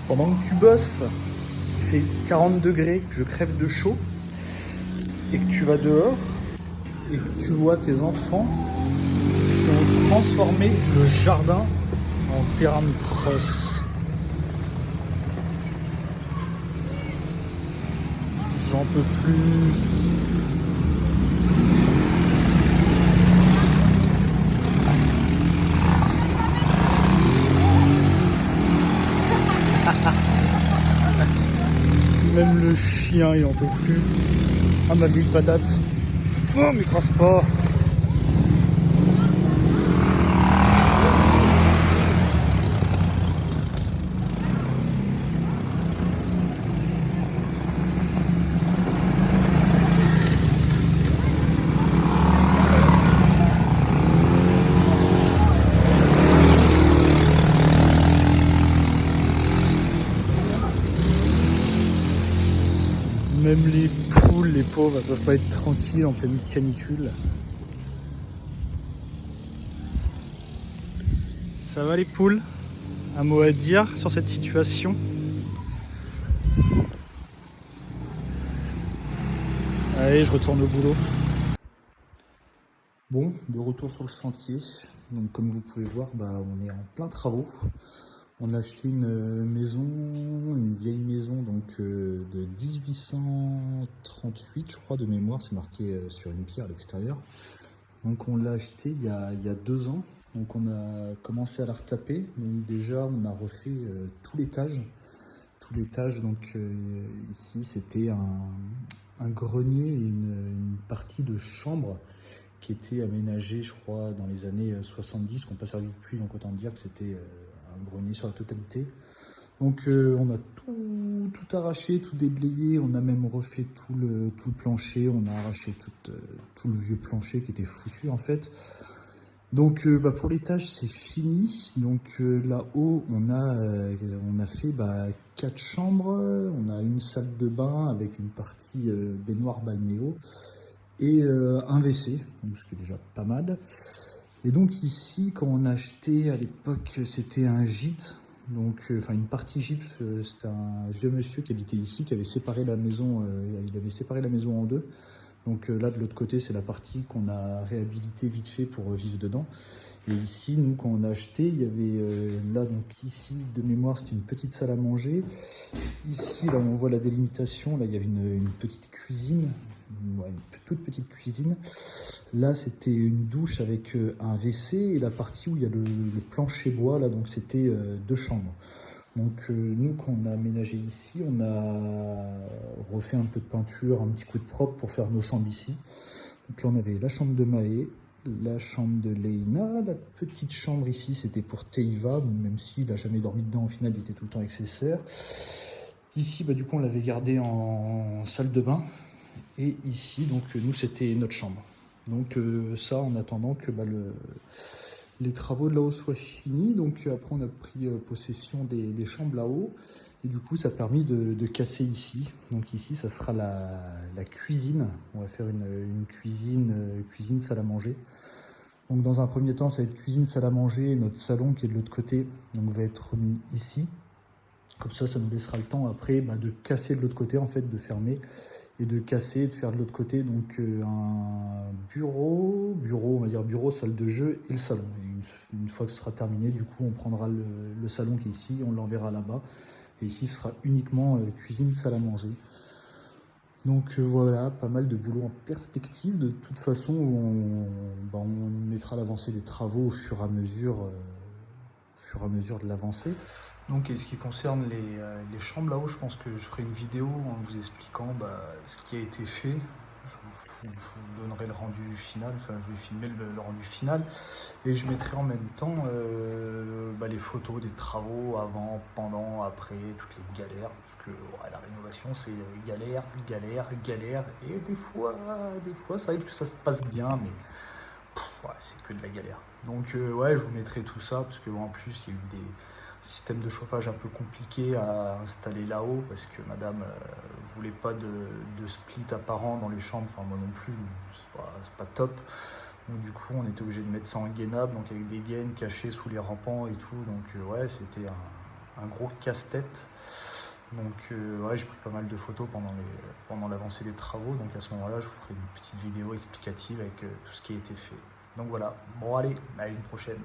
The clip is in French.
Pendant que tu bosses, il fait 40 degrés, que je crève de chaud, et que tu vas dehors, et que tu vois tes enfants qui ont transformé le jardin en terrain de crosse. J'en peux plus. Même le chien, il en peut plus. Ah, ma belle patate. Oh, mais crasse pas. Même les poules, les pauvres, elles peuvent pas être tranquilles en pleine canicule. Ça va les poules? Un mot à dire sur cette situation? Allez, je retourne au boulot. Bon, de retour sur le chantier. Donc comme vous pouvez voir, on est en plein travaux. On a acheté une maison, une vieille maison de 1838, je crois, de mémoire. C'est marqué sur une pierre à l'extérieur. Donc on l'a acheté il y a 2 ans. Donc on a commencé à la retaper. Donc déjà on a refait tout l'étage. Tout l'étage, ici c'était un grenier et une partie de chambre qui était aménagée, je crois, dans les années 70, qu'on n'a pas servi depuis, donc autant dire que c'était un grenier sur la totalité. Donc on a tout arraché, tout déblayé, on a même refait tout le plancher, on a arraché tout le vieux plancher qui était foutu en fait. Donc pour l'étage c'est fini. Donc là-haut on a fait 4 chambres, on a une salle de bain avec une partie baignoire balnéo et un WC, donc ce qui est déjà pas mal. Et donc ici quand on a acheté à l'époque c'était un gîte, donc une partie gîte, c'était un vieux monsieur qui habitait ici, qui avait séparé la maison, il avait séparé la maison en deux. Donc là de l'autre côté c'est la partie qu'on a réhabilitée vite fait pour vivre dedans. Et ici nous quand on a acheté il y avait là donc ici de mémoire c'était une petite salle à manger. Ici là on voit la délimitation, là il y avait une petite cuisine, une toute petite cuisine. Là c'était une douche avec un WC et la partie où il y a le plancher bois là, donc c'était 2 chambres. Donc nous quand on a aménagé ici, on a refait un peu de peinture, un petit coup de propre pour faire nos chambres ici. Donc là on avait la chambre de Maë, la chambre de Leïna, la petite chambre ici c'était pour Teiva, même s'il n'a jamais dormi dedans, au final il était tout le temps avec ses sœurs. Ici du coup on l'avait gardé en salle de bain et ici donc nous c'était notre chambre. Donc ça en attendant que les travaux de là-haut soient finis. Donc après on a pris possession des chambres là-haut. Et du coup ça a permis de casser ici. Donc ici ça sera la cuisine. On va faire une cuisine salle à manger. Donc dans un premier temps ça va être cuisine salle à manger. Et notre salon qui est de l'autre côté donc va être mis ici. Comme ça nous laissera le temps après de casser de l'autre côté en fait, de fermer. Et de casser, de faire de l'autre côté donc un bureau, on va dire bureau, salle de jeu et le salon. Et une fois que ce sera terminé, du coup on prendra le salon qui est ici, on l'enverra là-bas. Et ici ce sera uniquement cuisine, salle à manger. Donc voilà, pas mal de boulot en perspective. De toute façon, on mettra l'avancée des travaux au fur et à mesure de l'avancée. Donc, et ce qui concerne les chambres là-haut, je pense que je ferai une vidéo en vous expliquant ce qui a été fait. Je vous donnerai le rendu final, enfin je vais filmer le rendu final et je mettrai en même temps les photos des travaux avant, pendant, après, toutes les galères, parce que la rénovation c'est galère, et des fois ça arrive que ça se passe bien, mais c'est que de la galère. Donc je vous mettrai tout ça, parce que en plus il y a eu des systèmes de chauffage un peu compliqués à installer là-haut, parce que madame voulait pas de split apparent dans les chambres, enfin moi non plus, c'est pas top. Donc du coup on était obligé de mettre ça en gainable, donc avec des gaines cachées sous les rampants et tout, donc c'était un gros casse-tête. Donc ouais, j'ai pris pas mal de photos pendant l'avancée des travaux. Donc à ce moment-là, je vous ferai une petite vidéo explicative avec tout ce qui a été fait. Donc voilà, bon allez, à une prochaine.